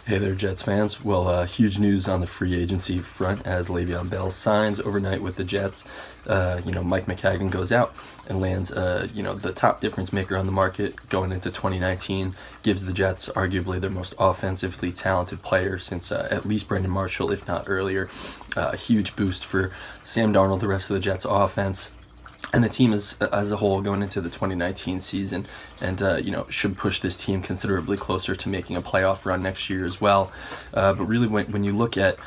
Hey there, Jets fans. Well, huge news on the free agency front as Le'Veon Bell signs overnight with the Jets. Mike Maccagnan goes out and lands, the top difference maker on the market going into 2019. Gives the Jets arguably their most offensively talented player since at least Brandon Marshall, if not earlier. A huge boost for Sam Darnold, the rest of the Jets' offense. And the team is, as a whole, going into the 2019 season, and should push this team considerably closer to making a playoff run next year as well. But really, when you look at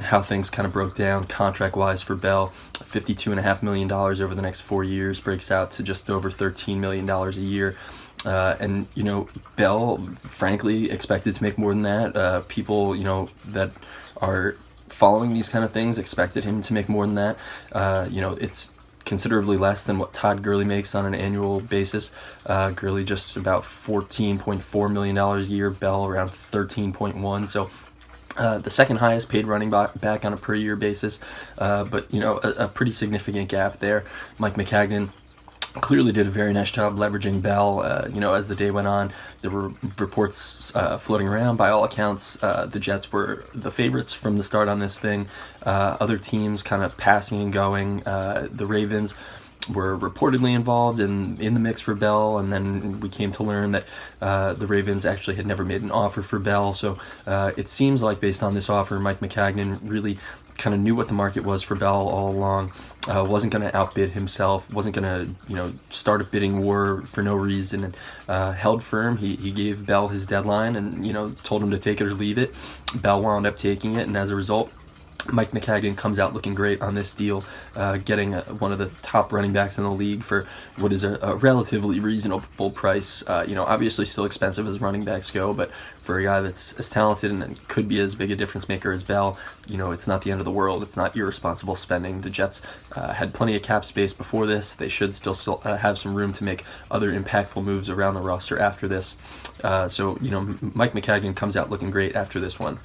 how things kind of broke down contract-wise for Bell, $52.5 million over the next 4 years breaks out to just over $13 million a year. Bell, frankly, expected to make more than that. People, that are following these kind of things expected him to make more than that. It's considerably less than what Todd Gurley makes on an annual basis. Gurley just about $14.4 million a year, Bell around 13.1. So the second highest paid running back on a per year basis, but a pretty significant gap there. Mike Maccagnan clearly did a very nice job leveraging Bell. As the day went on, there were reports floating around. By all accounts, the Jets were the favorites from the start on this thing. Other teams kind of passing and going. The Ravens were reportedly involved in the mix for Bell, and then we came to learn that the Ravens actually had never made an offer for Bell. So it seems like, based on this offer, Mike Maccagnan really kind of knew what the market was for Bell all along. Wasn't going to outbid himself, wasn't going to start a bidding war for no reason, and held firm. He gave Bell his deadline and told him to take it or leave it. Bell wound up taking it, and as a result, Mike Maccagnan comes out looking great on this deal, getting one of the top running backs in the league for what is a relatively reasonable price. Obviously still expensive as running backs go, but for a guy that's as talented and could be as big a difference maker as Bell, it's not the end of the world. It's not irresponsible spending. The Jets had plenty of cap space before this. They should still have some room to make other impactful moves around the roster after this. Mike Maccagnan comes out looking great after this one.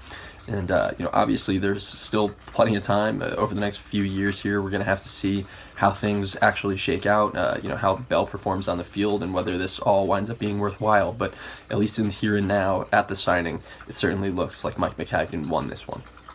And, obviously there's still plenty of time over the next few years here. We're going to have to see how things actually shake out, how Bell performs on the field and whether this all winds up being worthwhile. But at least in the here and now, at the signing, it certainly looks like Mike Maccagnan won this one.